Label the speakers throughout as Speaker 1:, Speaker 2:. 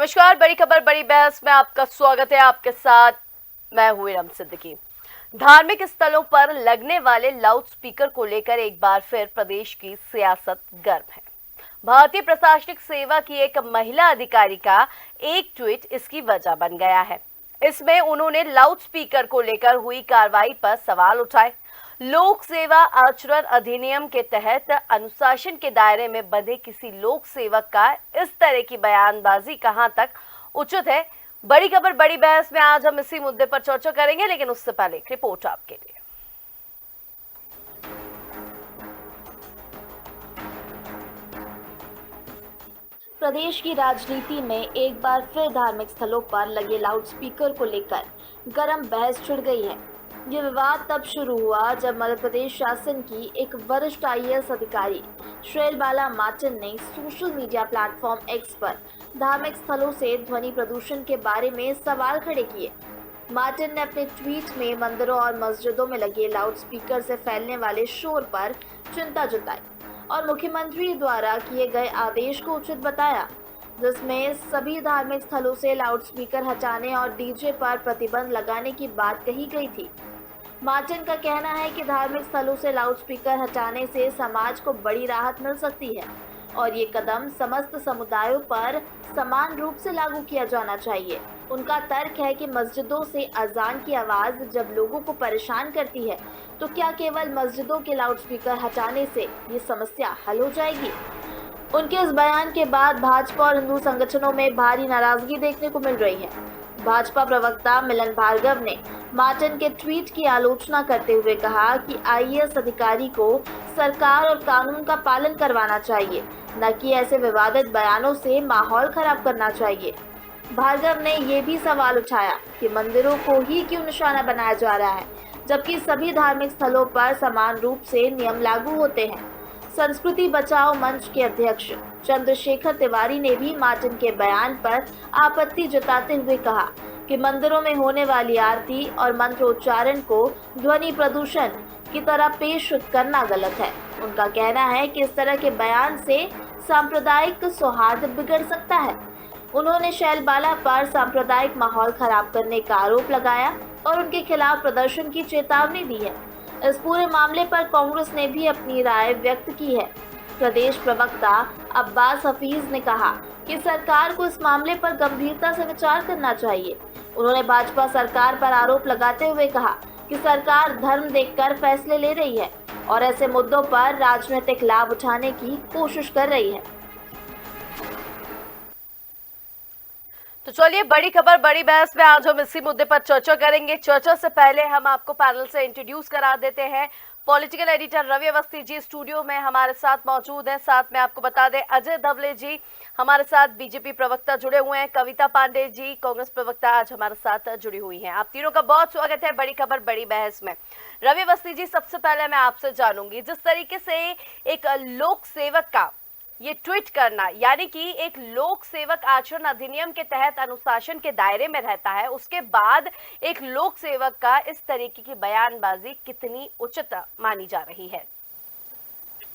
Speaker 1: नमस्कार। बड़ी खबर बड़ी बहस में आपका स्वागत है। आपके साथ मैं हूं इरम सिद्दीकी। धार्मिक स्थलों पर लगने वाले लाउड स्पीकर को लेकर एक बार फिर प्रदेश की सियासत गर्म है। भारतीय प्रशासनिक सेवा की एक महिला अधिकारी का एक ट्वीट इसकी वजह बन गया है। इसमें उन्होंने लाउड स्पीकर को लेकर हुई कार्रवाई पर सवाल उठाए। लोक सेवा आचरण अधिनियम के तहत अनुशासन के दायरे में बंधे किसी लोक सेवक का इस तरह की बयानबाजी कहां तक उचित है? बड़ी खबर बड़ी बहस में आज हम इसी मुद्दे पर चर्चा करेंगे, लेकिन उससे पहले एक रिपोर्ट आपके लिए।
Speaker 2: प्रदेश की राजनीति में एक बार फिर धार्मिक स्थलों पर लगे लाउडस्पीकर को लेकर गर्म बहस छिड़ गई है। ये विवाद तब शुरू हुआ जब मध्य प्रदेश शासन की एक वरिष्ठ आईएएस अधिकारी शैलबाला मार्टिन ने सोशल मीडिया प्लेटफॉर्म एक्स पर धार्मिक स्थलों से ध्वनि प्रदूषण के बारे में सवाल खड़े किए। मार्टिन ने अपने ट्वीट में मंदिरों और मस्जिदों में लगे लाउडस्पीकर से फैलने वाले शोर पर चिंता जताई और मुख्यमंत्री द्वारा किए गए आदेश को उचित बताया, जिसमें सभी धार्मिक स्थलों से लाउडस्पीकर हटाने और डीजे पर प्रतिबंध लगाने की बात कही गई थी। मार्टिन का कहना है कि धार्मिक स्थलों से लाउडस्पीकर हटाने से समाज को बड़ी राहत मिल सकती है और ये कदम समस्त समुदायों पर समान रूप से लागू किया जाना चाहिए। उनका तर्क है कि मस्जिदों से अजान की आवाज़ जब लोगों को परेशान करती है तो क्या केवल मस्जिदों के लाउडस्पीकर हटाने से ये समस्या हल हो जाएगी? उनके इस बयान के बाद भाजपा और हिंदू संगठनों में भारी नाराजगी देखने को मिल रही है। भाजपा प्रवक्ता मिलन भार्गव ने मार्टिन के ट्वीट की आलोचना करते हुए कहा कि आईएएस अधिकारी को सरकार और कानून का पालन करवाना चाहिए, न कि ऐसे विवादित बयानों से माहौल खराब करना चाहिए। भार्गव ने ये भी सवाल उठाया कि मंदिरों को ही क्यों निशाना बनाया जा रहा है, जबकि सभी धार्मिक स्थलों पर समान रूप से नियम लागू होते हैं। संस्कृति बचाओ मंच के अध्यक्ष चंद्रशेखर तिवारी ने भी मार्टिन के बयान पर आपत्ति जताते हुए कहा कि मंदिरों में होने वाली आरती और मंत्रोच्चारण को ध्वनि प्रदूषण की तरह पेश करना गलत है। उनका कहना है कि इस तरह के बयान से सांप्रदायिक सौहार्द बिगड़ सकता है। उन्होंने शैलबाला पर सांप्रदायिक माहौल खराब करने का आरोप लगाया और उनके खिलाफ प्रदर्शन की चेतावनी दी है। इस पूरे मामले पर कांग्रेस ने भी अपनी राय व्यक्त की है। प्रदेश प्रवक्ता अब्बास हफीज ने कहा कि सरकार को इस मामले पर गंभीरता से विचार करना चाहिए। उन्होंने भाजपा सरकार पर आरोप लगाते हुए कहा कि सरकार धर्म देखकर फैसले ले रही है और ऐसे मुद्दों पर राजनीतिक लाभ उठाने की कोशिश कर रही है।
Speaker 1: तो चलिए, बड़ी खबर बड़ी बहस में आज हम इसी मुद्दे पर चर्चा करेंगे। चर्चा से पहले हम आपको पैनल से इंट्रोड्यूस करा देते हैं। Political editor Ravi Awasthi ji studio में हमारे साथ मौजूद हैं। साथ में आपको बता दें अजय धवले जी हमारे साथ बीजेपी प्रवक्ता जुड़े हुए हैं। कविता पांडे जी कांग्रेस प्रवक्ता आज हमारे साथ जुड़ी हुई हैं। आप तीनों का बहुत स्वागत है बड़ी खबर बड़ी बहस में। रवि अवस्थी जी, सबसे पहले मैं आपसे जानूंगी, जिस तरीके से एक लोक सेवक का ये ट्वीट करना, यानी कि एक लोक सेवक आचरण अधिनियम के तहत अनुशासन के दायरे में रहता है, उसके बाद एक लोक सेवक का इस तरीके की बयानबाजी कितनी उचित मानी जा रही है?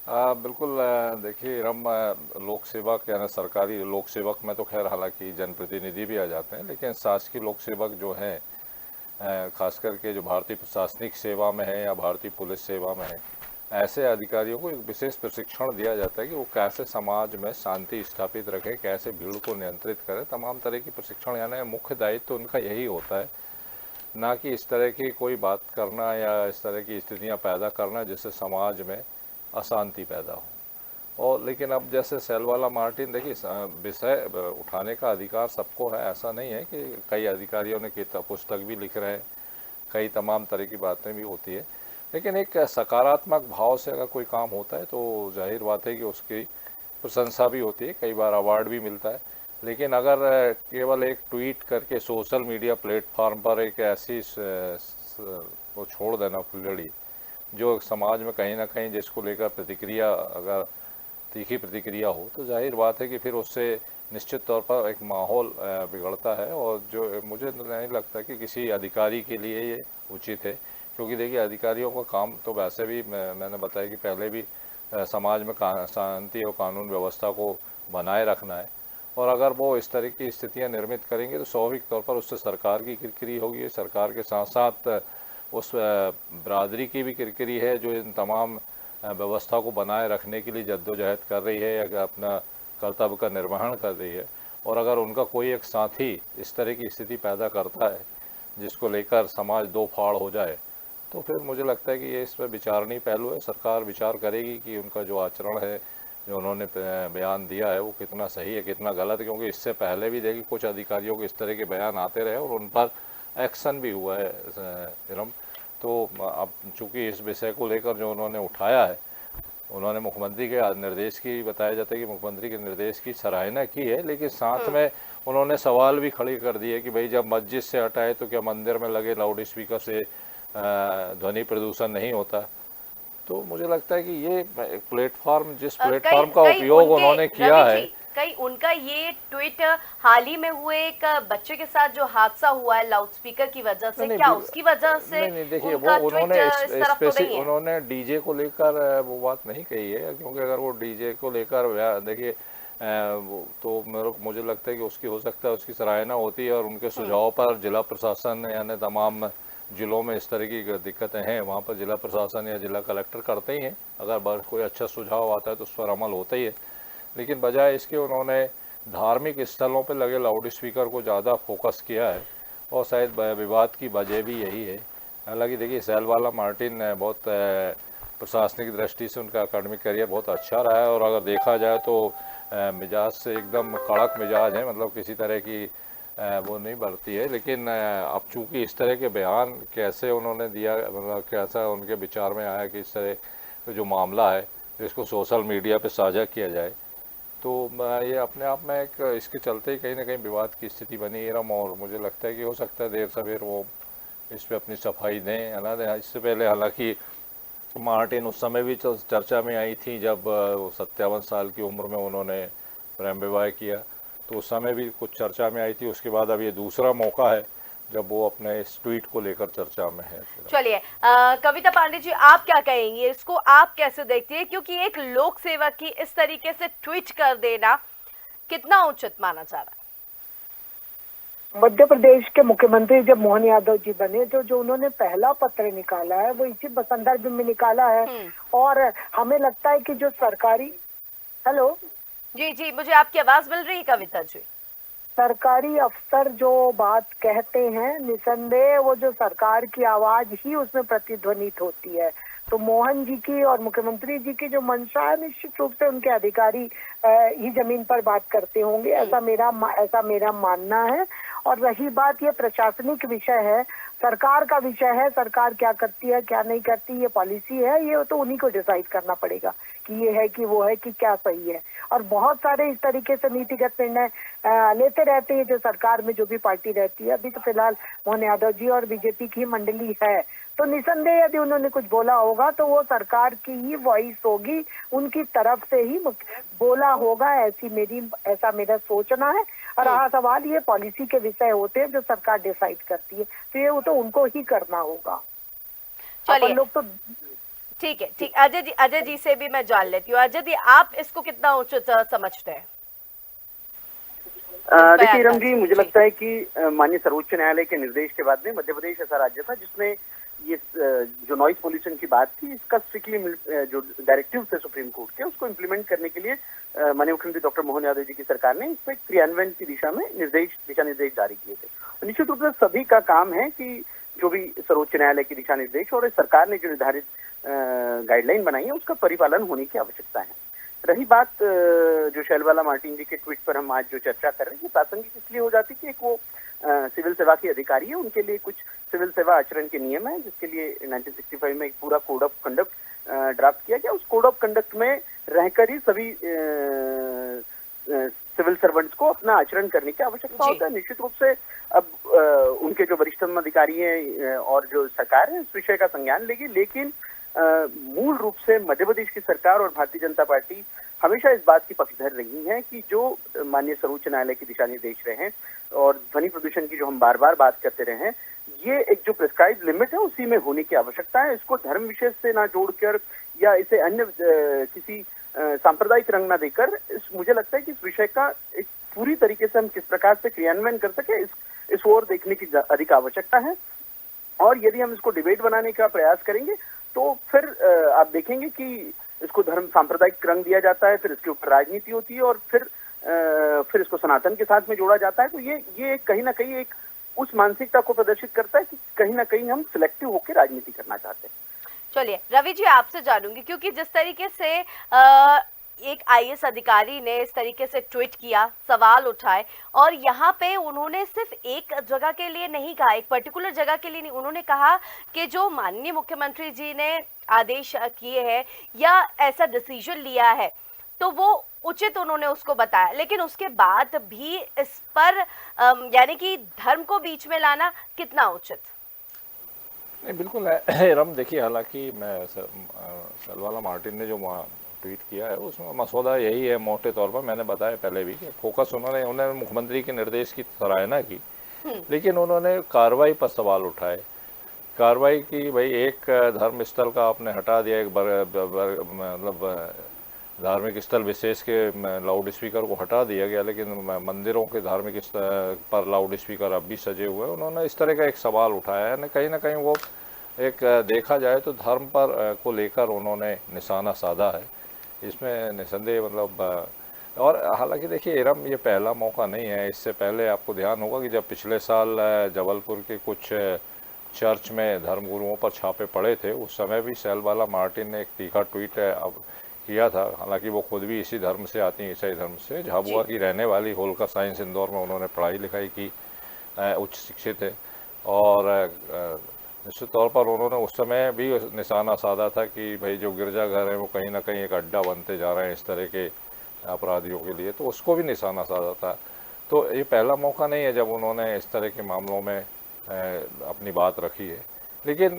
Speaker 3: बिल्कुल। देखिए रम, लोक सेवक यानी सरकारी लोक सेवक में तो खैर हालांकि जनप्रतिनिधि भी आ जाते हैं, लेकिन शासकीय लोक सेवक जो है, खास करके जो भारतीय प्रशासनिक सेवा में है या भारतीय पुलिस सेवा में है, ऐसे अधिकारियों को एक विशेष प्रशिक्षण दिया जाता है कि वो कैसे समाज में शांति स्थापित रखें, कैसे भीड़ को नियंत्रित करें। तमाम तरह की प्रशिक्षण, यानी मुख्य दायित्व तो उनका यही होता है, ना कि इस तरह की कोई बात करना या इस तरह की स्थितियां पैदा करना जिससे समाज में अशांति पैदा हो। और लेकिन अब जैसे शैलबाला मार्टिन, देखिए विषय उठाने का अधिकार सबको है, ऐसा नहीं है कि कई अधिकारियों ने पुस्तक भी लिख रहे हैं, कई तमाम तरह की बातें भी होती है, लेकिन एक सकारात्मक भाव से अगर कोई काम होता है तो जाहिर बात है कि उसकी प्रशंसा भी होती है, कई बार अवार्ड भी मिलता है। लेकिन अगर केवल एक ट्वीट करके सोशल मीडिया प्लेटफॉर्म पर एक ऐसी वो छोड़ देना फुलझड़ी जो समाज में कहीं ना कहीं जिसको लेकर प्रतिक्रिया, अगर तीखी प्रतिक्रिया हो, तो जाहिर बात है कि फिर उससे निश्चित तौर पर एक माहौल बिगड़ता है, और जो मुझे नहीं लगता कि किसी अधिकारी के लिए ये उचित है। क्योंकि देखिए अधिकारियों का काम तो वैसे भी मैंने बताया कि पहले भी समाज में शांति और कानून व्यवस्था को बनाए रखना है, और अगर वो इस तरह की स्थितियां निर्मित करेंगे तो स्वाभाविक तौर पर उससे सरकार की किरकिरी होगी। सरकार के साथ साथ उस बरादरी की भी किरकिरी है जो इन तमाम व्यवस्था को बनाए रखने के लिए जद्दोजहद कर रही है या अपना कर्तव्य का निर्वहन कर रही है। और अगर उनका कोई एक साथी इस तरह की स्थिति पैदा करता है जिसको लेकर समाज दो फाड़ हो जाए, तो फिर मुझे लगता है कि ये इस पर विचारणीय पहलू है। सरकार विचार करेगी कि उनका जो आचरण है, जो उन्होंने बयान दिया है, वो कितना सही है कितना गलत है। क्योंकि इससे पहले भी देखिए कुछ अधिकारियों के इस तरह के बयान आते रहे और उन पर एक्शन भी हुआ है इरम। तो अब चूंकि इस विषय को लेकर जो उन्होंने उठाया है, उन्होंने मुख्यमंत्री के निर्देश की, बताया जाता है कि मुख्यमंत्री के निर्देश की सराहना की है, लेकिन साथ में उन्होंने सवाल भी खड़े कर दिए कि भाई जब मस्जिद से हटाए तो क्या मंदिर में लगे लाउड स्पीकर से ध्वनि प्रदूषण नहीं होता। तो मुझे लगता है कि ये प्लेटफॉर्म, जिस प्लेटफॉर्म का उपयोग उन्होंने किया है,
Speaker 1: कहीं उनका ये ट्वीट हाल ही में हुए एक बच्चे के साथ जो हादसा हुआ है लाउडस्पीकर की वजह से, क्या उसकी वजह से
Speaker 3: नहीं देखिए
Speaker 1: उनका
Speaker 3: वो
Speaker 1: ट्वीट इस तरफ तो नहीं है?
Speaker 3: उन्होंने डीजे को लेकर वो बात नहीं कही है, क्योंकि अगर वो डीजे को लेकर देखिए तो मुझे लगता है कि उसकी हो सकता है उसकी सराहना होती है और उनके सुझाव पर जिला प्रशासन यानी तमाम जिलों में इस तरह की दिक्कतें हैं वहाँ पर जिला प्रशासन या जिला कलेक्टर करते ही हैं। अगर कोई अच्छा सुझाव आता है तो उस पर अमल होता ही है। लेकिन बजाय इसके उन्होंने धार्मिक स्थलों पर लगे लाउड स्पीकर को ज़्यादा फोकस किया है और शायद विवाद की वजह भी यही है। हालांकि देखिए सैलवाला मार्टिन बहुत प्रशासनिक दृष्टि से उनका अकेडमिक करियर बहुत अच्छा रहा है और अगर देखा जाए तो मिजाज से एकदम कड़क मिजाज है, मतलब किसी तरह की वो नहीं बरती है। लेकिन अब चूंकि इस तरह के बयान कैसे उन्होंने दिया, मतलब कैसा उनके विचार में आया कि इस तरह का जो मामला है इसको सोशल मीडिया पे साझा किया जाए, तो ये अपने आप में एक इसके चलते ही कहीं ना कहीं विवाद की स्थिति बनी है। और मुझे लगता है कि हो सकता है देर सवेर वो इस पर अपनी सफाई दें है ना। इससे पहले हालांकि मार्टिन उस समय भी चर्चा में आई थी जब 57 साल की उम्र में उन्होंने प्रेम विवाह किया, तो उस समय भी कुछ चर्चा में आई थी। उसके बाद अब ये दूसरा मौका है जब वो अपने इस ट्वीट को लेकर चर्चा में है।
Speaker 1: चलिए कविता पांडे जी, आप क्या कहेंगे, इसको आप कैसे देखती है? क्योंकि एक लोक सेवक की इस तरीके से ट्वीट कर देना कितना उचित माना जा रहा है?
Speaker 4: मध्य प्रदेश के मुख्यमंत्री जब मोहन यादव जी बने तो जो उन्होंने पहला पत्र निकाला है वो इसी संदर्भ में निकाला है। और हमें लगता है कि जो सरकारी हेलो
Speaker 1: जी जी, मुझे आपकी आवाज मिल रही है कविता जी।
Speaker 4: सरकारी अफसर जो बात कहते हैं निसंदेह वो जो सरकार की आवाज ही उसमें प्रतिध्वनित होती है। तो मोहन जी की और मुख्यमंत्री जी की जो मंशा है निश्चित रूप से उनके अधिकारी ही जमीन पर बात करते होंगे, ऐसा मेरा मानना है। और रही बात ये प्रशासनिक विषय है, सरकार का विषय है, सरकार क्या करती है क्या नहीं करती ये पॉलिसी है, ये तो उन्हीं को डिसाइड करना पड़ेगा कि ये है कि वो है कि क्या सही है। और बहुत सारे इस तरीके से नीतिगत निर्णय लेते रहते हैं जो सरकार में जो भी पार्टी रहती है। अभी तो फिलहाल मोहन यादव जी और बीजेपी की मंडली है, तो निसंदेह यदि उन्होंने कुछ बोला होगा तो वो सरकार की ही वॉइस होगी, उनकी तरफ से ही बोला होगा, ऐसा मेरा सोचना है। और रहा सवाल, ये पॉलिसी के विषय होते हैं जो सरकार डिसाइड करती है, तो ये वो तो उनको ही करना होगा।
Speaker 1: चलिए
Speaker 4: लोग तो
Speaker 1: ठीक है, ठीक। अजय जी से भी मैं जान लेती हूँ। अजय जी, आप इसको कितना उचित समझते हैं?
Speaker 5: देखिए रम जी, मुझे लगता है कि माननीय सर्वोच्च न्यायालय के निर्देश के बाद में मध्य प्रदेश ऐसा राज्य था जिसने ये जो नॉइज पोल्यूशन की बात थी इसका स्ट्रिक्टली जो डायरेक्टिव थे सुप्रीम कोर्ट के उसको इम्प्लीमेंट करने के लिए माननीय मुख्यमंत्री डॉक्टर मोहन यादव जी की सरकार ने इस पर क्रियान्वयन की दिशा में दिशा निर्देश जारी किए थे। निश्चित रूप से सभी का काम है कि जो भी सर्वोच्च न्यायालय के दिशा निर्देश और सरकार ने जो निर्धारित गाइडलाइन बनाई है उसका परिपालन होने की आवश्यकता है। रही बात जो शैलवाला मार्टिन जी के ट्वीट पर हम आज जो चर्चा कर रहे हैं, ये प्रासंगिक इसलिए हो जाती है कि एक वो सिविल सेवा के अधिकारी है, उनके लिए कुछ सिविल सेवा आचरण के नियम है जिसके लिए 1965 में एक पूरा कोड ऑफ कंडक्ट ड्राफ्ट किया गया। उस कोड ऑफ कंडक्ट में रहकर ही सभी सिविल सर्वेंट्स को अपना आचरण करने की आवश्यकता होता है। निश्चित रूप से अब उनके जो वरिष्ठतम अधिकारी हैं और जो सरकार है इस विषय का संज्ञान लेगी, लेकिन मूल रूप से मध्य प्रदेश की सरकार और भारतीय जनता पार्टी हमेशा इस बात की पक्षधर रही है कि जो माननीय सर्वोच्च न्यायालय के दिशा निर्देश रहे हैं और ध्वनि प्रदूषण की जो हम बार बार बात करते रहे हैं, ये एक जो प्रिस्क्राइब लिमिट है उसी में होने की आवश्यकता है। इसको धर्म विशेष से ना जोड़कर या इसे अन्य किसी सांप्रदायिक रंग ना देकर मुझे लगता है कि इस विषय का एक पूरी तरीके से हम किस प्रकार से क्रियान्वयन कर सके, इस ओर देखने की अधिक आवश्यकता है। और यदि हम इसको डिबेट बनाने का प्रयास करेंगे तो फिर आप देखेंगे कि इसको धर्म सांप्रदायिक रंग दिया जाता है, फिर इसके ऊपर राजनीति होती है और फिर इसको सनातन के साथ में जोड़ा जाता है। तो ये कहीं ना कहीं एक उस मानसिकता को प्रदर्शित करता है कि कहीं ना कहीं हम सिलेक्टिव होकर राजनीति करना चाहते हैं।
Speaker 1: चलिए रवि जी आपसे जानूंगी, क्योंकि जिस तरीके से एक आईएएस अधिकारी ने इस तरीके से ट्वीट किया, सवाल उठाए, और यहाँ पे उन्होंने सिर्फ एक जगह के लिए नहीं कहा, एक पर्टिकुलर जगह के लिए नहीं, उन्होंने कहा कि जो माननीय मुख्यमंत्री जी ने आदेश किए हैं या ऐसा डिसीजन लिया है तो वो उचित उन्होंने उसको बताया। लेकिन उसके बाद भी इस पर यानी कि धर्म को बीच में लाना कितना उचित?
Speaker 3: नहीं, बिल्कुल रम, देखिए हालांकि मैं सलवाला मार्टिन ने जो ट्वीट किया है उसमें मसौदा यही है मोटे तौर पर, मैंने बताया पहले भी कि फोकस उन्होंने मुख्यमंत्री के निर्देश की सराहना की, लेकिन उन्होंने कार्रवाई पर सवाल उठाए। कार्रवाई की, भाई एक धर्म स्थल का आपने हटा दिया, एक मतलब धार्मिक स्थल विशेष के लाउड स्पीकर को हटा दिया गया, लेकिन मंदिरों के धार्मिक स्थल पर लाउड स्पीकर अब भी सजे हुए हैं। उन्होंने इस तरह का एक सवाल उठाया है, कहीं ना कहीं वो एक देखा जाए तो धर्म पर को लेकर उन्होंने निशाना साधा है, इसमें निसंदेह मतलब। और हालांकि देखिए एरम, ये पहला मौका नहीं है, इससे पहले आपको ध्यान होगा कि जब पिछले साल जबलपुर के कुछ चर्च में धर्मगुरुओं पर छापे पड़े थे, उस समय भी सलवाला मार्टिन ने एक तीखा ट्वीट किया था। हालांकि वो खुद भी इसी धर्म से आती हैं, ईसाई धर्म से, झाबुआ की रहने वाली, होलकर साइंस इंदौर में उन्होंने पढ़ाई लिखाई की, उच्च शिक्षित है। और निश्चित तौर पर उन्होंने उस समय भी निशाना साधा था कि भाई जो गिरजाघर है वो कहीं ना कहीं एक अड्डा बनते जा रहे हैं इस तरह के अपराधियों के लिए, तो उसको भी निशाना साधा था। तो ये पहला मौका नहीं है जब उन्होंने इस तरह के मामलों में अपनी बात रखी है। लेकिन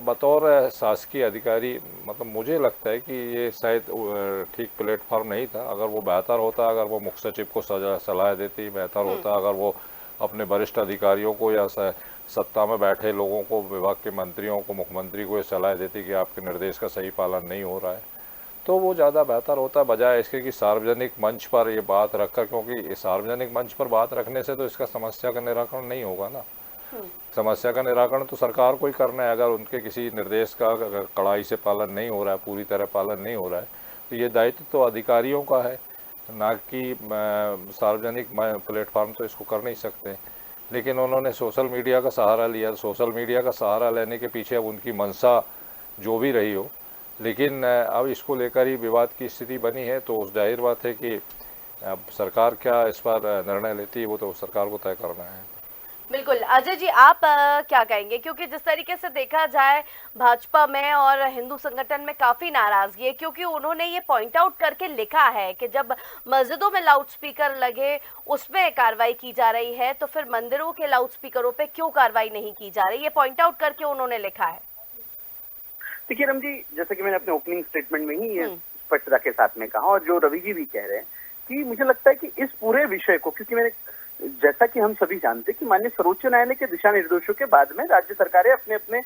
Speaker 3: बतौर शासकीय अधिकारी मतलब मुझे लगता है कि ये शायद ठीक प्लेटफॉर्म नहीं था। अगर वो बेहतर होता, अगर वो मुख्य सचिव को सलाह देती, बेहतर होता अगर वो अपने वरिष्ठ अधिकारियों को या सत्ता में बैठे लोगों को, विभाग के मंत्रियों को, मुख्यमंत्री को ये सलाह देती कि आपके निर्देश का सही पालन नहीं हो रहा है, तो वो ज़्यादा बेहतर होता, बजाय इसके कि सार्वजनिक मंच पर ये बात रखकर, क्योंकि सार्वजनिक मंच पर बात रखने से तो इसका समस्या का निराकरण नहीं होगा ना। समस्या का निराकरण तो सरकार को ही करना है। अगर उनके किसी निर्देश का कड़ाई से पालन नहीं हो रहा है, पूरी तरह पालन नहीं हो रहा है, तो ये दायित्व तो अधिकारियों का है, ना कि सार्वजनिक प्लेटफॉर्म तो इसको कर नहीं सकते। लेकिन उन्होंने सोशल मीडिया का सहारा लिया। सोशल मीडिया का सहारा लेने के पीछे अब उनकी मंशा जो भी रही हो, लेकिन अब इसको लेकर ही विवाद की स्थिति बनी है, तो जाहिर बात है कि अब सरकार क्या इस पर निर्णय लेती है वो तो सरकार को तय करना है।
Speaker 1: बिल्कुल अजय जी, आप क्या कहेंगे? क्योंकि जिस तरीके से देखा जाए भाजपा में और हिंदू संगठन में काफी नाराजगी है, क्योंकि उन्होंने ये पॉइंट आउट करके लिखा है कि जब मस्जिदों में लाउड स्पीकर लगे उसमें कार्रवाई की जा रही है, तो फिर मंदिरों के लाउड स्पीकरों पे क्यों कार्रवाई नहीं की जा रही? ये पॉइंट आउट करके उन्होंने लिखा है।
Speaker 5: देखिए रम जी, जैसे कि मैंने अपने ओपनिंग स्टेटमेंट में ही ये स्पष्टता के साथ में कहा, और जो रवि जी भी कह रहे हैं कि मुझे लगता है कि इस पूरे विषय को, क्योंकि मैंने जैसा कि हम सभी जानते हैं कि माननीय सर्वोच्च न्यायालय के दिशा निर्देशों के बाद में राज्य सरकारें अपने अपने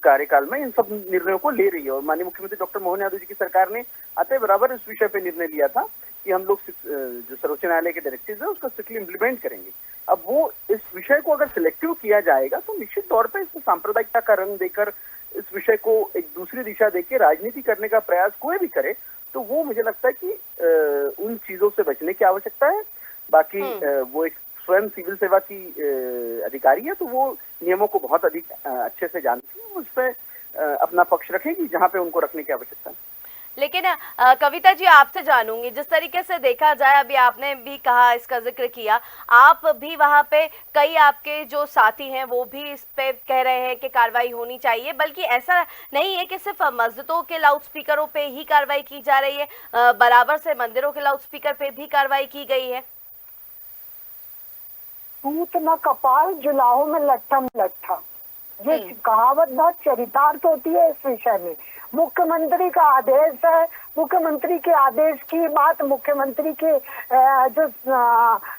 Speaker 5: कार्यकाल में इन सब निर्णयों को ले रही है। और माननीय मुख्यमंत्री डॉक्टर मोहन यादव जी की सरकार ने आते बराबर इस विषय पे निर्णय लिया था कि हम लोग जो सर्वोच्च न्यायालय के डायरेक्टिव्स है उसको स्ट्रिक्टली इम्प्लीमेंट करेंगे। अब वो इस विषय को अगर सिलेक्टिव किया जाएगा तो निश्चित तौर पर इसको सांप्रदायिकता का रंग देकर इस विषय को एक दूसरी दिशा देकर राजनीति करने का प्रयास कोई भी करे, तो वो मुझे लगता है कि उन चीजों से बचने की आवश्यकता है। बाकी वो एक स्वयं सिविल सेवा की अधिकारी है, तो वो नियमों को बहुत अधिक अच्छे से जानती है, उस पर अपना पक्ष रखेगी जहां पे उनको रखने की आवश्यकता है।
Speaker 1: लेकिन कविता जी, आपसे जानूंगी, जिस तरीके से देखा जाए, अभी आपने भी कहा, इसका जिक्र किया, आप भी वहां पे, कई आपके जो साथी हैं वो भी इस पे कह रहे हैं कि कार्रवाई होनी चाहिए, बल्कि ऐसा नहीं है कि सिर्फ मस्जिदों के लाउड स्पीकरों पे ही कार्रवाई की जा रही है, बराबर से मंदिरों के लाउड स्पीकर पे भी कार्रवाई की गई है।
Speaker 4: सूत न कपाल जुलाहो में लट्ठम लट्ठा, ये कहावत बहुत चरितार्थ होती है इस विषय में। मुख्यमंत्री का आदेश है, मुख्यमंत्री के आदेश की बात मुख्यमंत्री के जो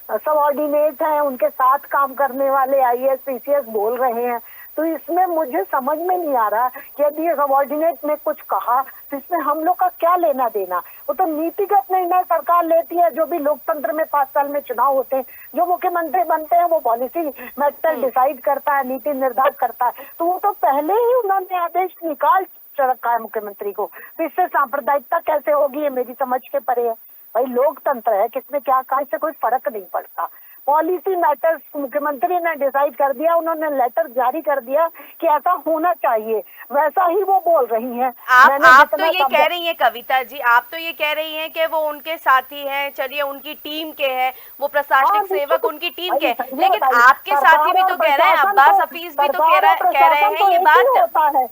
Speaker 4: सबऑर्डिनेट हैं, उनके साथ काम करने वाले आईएएस पीसीएस बोल रहे हैं, तो इसमें मुझे समझ में नहीं आ रहा कि यदि सबॉर्डिनेट ने कुछ कहा तो इसमें हम लोग का क्या लेना देना। वो तो नीतिगत निर्णय सरकार लेती है, जो भी लोकतंत्र में 5 साल में चुनाव होते हैं, जो मुख्यमंत्री बनते हैं वो पॉलिसी मैटर डिसाइड करता है, नीति निर्धारण करता है। तो वो तो पहले ही उन्होंने आदेश निकाल रखा है मुख्यमंत्री को, तो इससे सांप्रदायिकता कैसे होगी, ये मेरी समझ के परे है। भाई लोकतंत्र है, किसने क्या कहा इससे कोई फर्क नहीं पड़ता। पॉलिसी मैटर्स मुख्यमंत्री ने डिसाइड कर दिया, उन्होंने लेटर जारी कर दिया कि ऐसा होना चाहिए, वैसा ही वो बोल रही हैं।
Speaker 1: आप तो ये कह रही हैं कविता जी, आप तो ये कह रही हैं कि वो उनके साथी हैं, चलिए उनकी टीम के हैं, वो प्रशासनिक सेवक उनकी टीम के, लेकिन आपके साथी भी तो कह रहे हैं, अब्बास हफीज भी तो कह रहे हैं ये बात।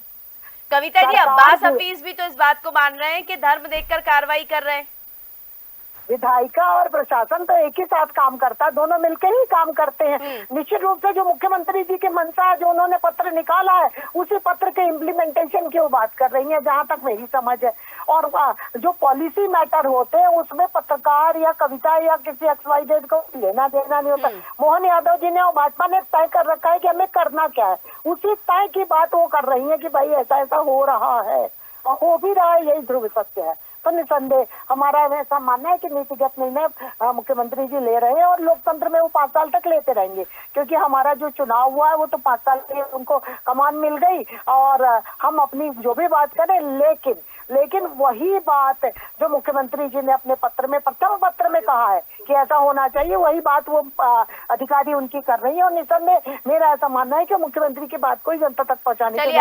Speaker 1: कविता जी, अब्बास हफीज भी तो इस बात को मान रहे हैं कि धर्म देखकर कार्रवाई कर रहे हैं।
Speaker 4: विधायिका और प्रशासन तो एक ही साथ काम करता है, दोनों मिलकर ही काम करते हैं। निश्चित रूप से जो मुख्यमंत्री जी की मंशा है, जो उन्होंने पत्र निकाला है, उसी पत्र के इम्प्लीमेंटेशन की वो बात कर रही है, जहां तक मेरी समझ है। और जो पॉलिसी मैटर होते हैं उसमें पत्रकार या कविता या किसी XYZ को लेना देना नहीं होता। मोहन यादव जी ने और भाजपा ने तय कर रखा है कि हमें करना क्या है, उसी तय की बात वो कर रही है कि भाई ऐसा ऐसा हो रहा है और हो भी रहा है, यही ध्रुव सत्य है। तो निसंदेह हमारा ऐसा मानना है कि नीतिगत निर्णय मुख्यमंत्री जी ले रहे हैं और लोकतंत्र में वो 5 साल तक लेते रहेंगे, क्योंकि हमारा जो चुनाव हुआ है वो तो 5 साल के उनको कमान मिल गई और हम अपनी जो भी बात करें, लेकिन वही बात जो मुख्यमंत्री जी ने अपने पत्र में, प्रथम पत्र में कहा है कि ऐसा होना चाहिए, वही बात वो अधिकारी उनकी कर रही है। और निसंदेह मेरा ऐसा मानना है कि मुख्यमंत्री की बात को ही जनता तक पहुंचाने के लिए।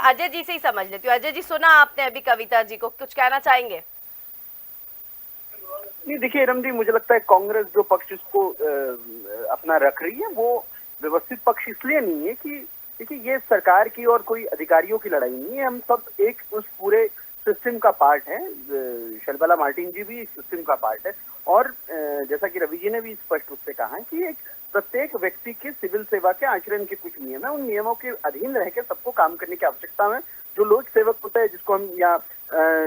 Speaker 1: अजय जी से ही समझ लेती हूँ। अजय जी, सुना आपने अभी कविता जी को, कुछ कहना चाहेंगे?
Speaker 5: नहीं, देखिए रमदी, मुझे लगता है कांग्रेस जो पक्ष इसको अपना रख रही है वो व्यवस्थित पक्ष इसलिए नहीं है कि देखिए ये सरकार की और कोई अधिकारियों की लड़ाई नहीं है, हम सब एक उस पूरे सिस्टम का पार्ट है। शर्मिला मार्टिन जी भी इस सिस्टम का पार्ट है और जैसा कि रवि जी ने भी स्पष्ट रूप से कहा है कि एक प्रत्येक व्यक्ति के सिविल सेवा के आचरण के कुछ नियम है, उन नियमों के अधीन रह के सबको काम करने की आवश्यकता है। जो लोक सेवक होता है, जिसको हम या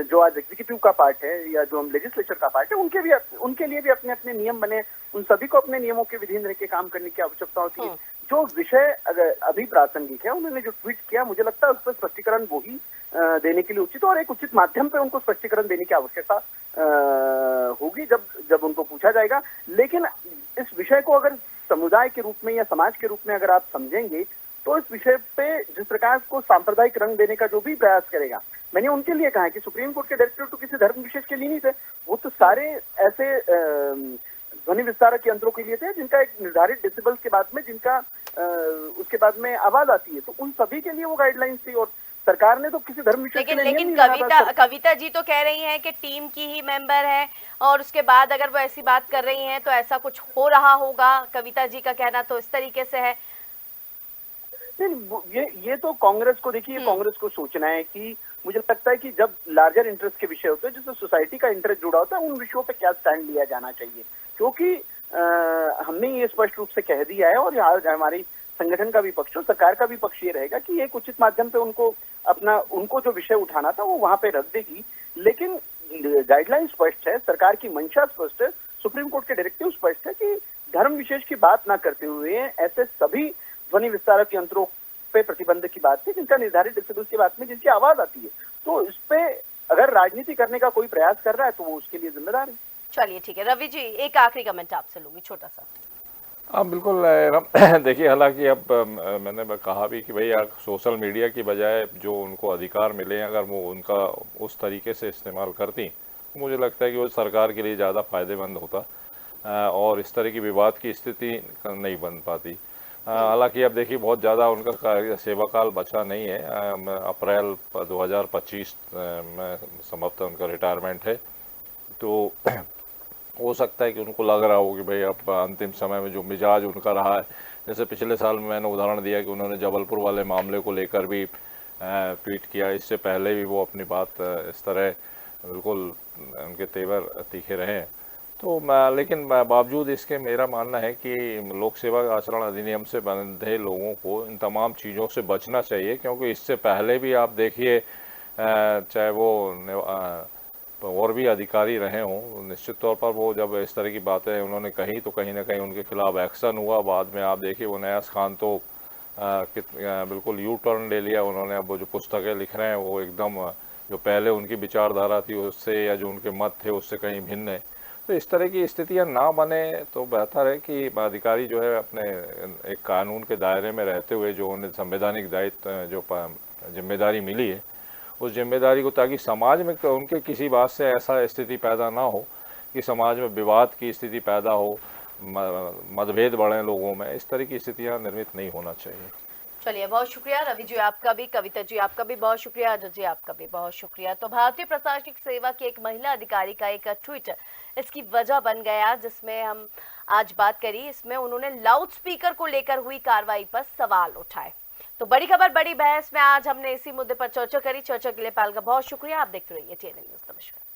Speaker 5: जो आज एग्जीक्यूटिव का पार्ट है या जो हम लेजिस्लेचर का पार्ट है, उनके लिए भी अपने अपने नियम बने, उन सभी को अपने नियमों के विधीन रह के काम करने की आवश्यकता होती है। जो विषय अगर अभी प्रासंगिक है, उन्होंने जो ट्वीट किया, मुझे लगता है उस पर स्पष्टीकरण वो ही देने के लिए उचित और एक उचित माध्यम पे उनको स्पष्टीकरण देने की आवश्यकता होगी जब उनको पूछा जाएगा। लेकिन इस विषय को अगर समुदाय के रूप में या समाज के रूप में अगर आप समझेंगे तो इस विषय पे जिस प्रकार को सांप्रदायिक रंग देने का जो भी प्रयास करेगा, मैंने उनके लिए कहा है कि सुप्रीम कोर्ट के डायरेक्टिव तो किसी धर्म विशेष के लिए नहीं थे, वो तो सारे ऐसे ध्वनि विस्तारक यंत्रों के लिए थे जिनका एक निर्धारित डेसिबल के बाद में जिनका उसके बाद में आवाज आती है, तो उन सभी के लिए वो गाइडलाइंस थी और सरकार ने तो किसी धर्म विशेष के लिए
Speaker 1: लेकिन कविता जी तो कह रही हैं कि टीम की ही मेंबर है और उसके बाद अगर वो ऐसी बात कर रही हैं तो ऐसा कुछ हो रहा होगा। कविता जी का कहना तो इस तरीके से है।
Speaker 5: नहीं, ये तो कांग्रेस को, देखिए कांग्रेस को सोचना है कि मुझे लगता है कि जब लार्जर इंटरेस्ट के विषय होते हैं जिसमें सोसाइटी का इंटरेस्ट जुड़ा होता है, उन विषयों पे क्या स्टैंड लिया जाना चाहिए, क्योंकि हमने ये स्पष्ट रूप से कह दिया है और हमारी संगठन का भी पक्ष और सरकार का भी पक्ष ये रहेगा कि एक उचित माध्यम पे उनको जो विषय उठाना था वो वहां पे रख देगी। लेकिन गाइडलाइन स्पष्ट है, सरकार की मंशा स्पष्ट है, सुप्रीम कोर्ट के डायरेक्टिव स्पष्ट है कि धर्म विशेष की बात ना करते हुए ऐसे सभी ध्वनि विस्तारक यंत्रों पे प्रतिबंध की बात है जिनका निर्धारित डेसिबल की बात में जिनकी आवाज आती है, तो इस पे अगर राजनीति करने का कोई प्रयास कर रहा है तो वो उसके लिए जिम्मेदार है।
Speaker 1: चलिए ठीक है, रवि जी एक आखिरी कमेंट आपसे लूंगी, छोटा सा।
Speaker 3: हाँ बिल्कुल, देखिए हालांकि अब मैंने कहा भी कि भाई सोशल मीडिया की बजाय जो उनको अधिकार मिले, अगर वो उनका उस तरीके से इस्तेमाल करती तो मुझे लगता है कि वो सरकार के लिए ज़्यादा फायदेमंद होता और इस तरह की विवाद की स्थिति नहीं बन पाती। हालांकि अब देखिए बहुत ज़्यादा उनका सेवाकाल बचा नहीं है, अप्रैल 2025 में संभवतः उनका रिटायरमेंट है, तो हो सकता है कि उनको लग रहा हो कि भाई अब अंतिम समय में जो मिजाज उनका रहा है, जैसे पिछले साल में मैंने उदाहरण दिया कि उन्होंने जबलपुर वाले मामले को लेकर भी ट्वीट किया, इससे पहले भी वो अपनी बात इस तरह बिल्कुल उनके तेवर तीखे रहे। तो लेकिन बावजूद इसके मेरा मानना है कि लोक सेवा आचरण अधिनियम से बंधे लोगों को इन तमाम चीज़ों से बचना चाहिए, क्योंकि इससे पहले भी आप देखिए चाहे वो और भी अधिकारी रहे हों, निश्चित तौर पर वो जब इस तरह की बातें उन्होंने कही तो कहीं ना कहीं उनके खिलाफ एक्शन हुआ। बाद में आप देखिए वो नयाज खान तो बिल्कुल यू टर्न ले लिया उन्होंने। अब वो जो पुस्तकें लिख रहे हैं वो एकदम जो पहले उनकी विचारधारा थी उससे, या जो उनके मत थे उससे कहीं भिन्न है। तो इस तरह की स्थितियां ना बने तो बेहतर है कि अधिकारी जो है अपने एक कानून के दायरे में रहते हुए जो उन्हें संवैधानिक दायित्व जो जिम्मेदारी मिली है उस जिम्मेदारी को, ताकि समाज में उनके किसी बात से ऐसा स्थिति पैदा ना हो कि समाज में विवाद की स्थिति पैदा हो, मतभेद बढ़े लोगों में, इस तरह की स्थितियां निर्मित नहीं होना चाहिए।
Speaker 1: चलिए, बहुत शुक्रिया रवि जी आपका भी, कविता जी आपका भी बहुत शुक्रिया, अजय जी आपका भी बहुत शुक्रिया। तो भारतीय प्रशासनिक सेवा की एक महिला अधिकारी का एक ट्वीट इसकी वजह बन गया, जिसमें हम आज बात करी। इसमें उन्होंने लाउड स्पीकर को लेकर हुई कार्रवाई पर सवाल उठाए। तो बड़ी खबर बड़ी बहस में आज हमने इसी मुद्दे पर चर्चा करी। चर्चा के लिए पाल का बहुत शुक्रिया। आप देखते रहिए TNN न्यूज़। नमस्कार।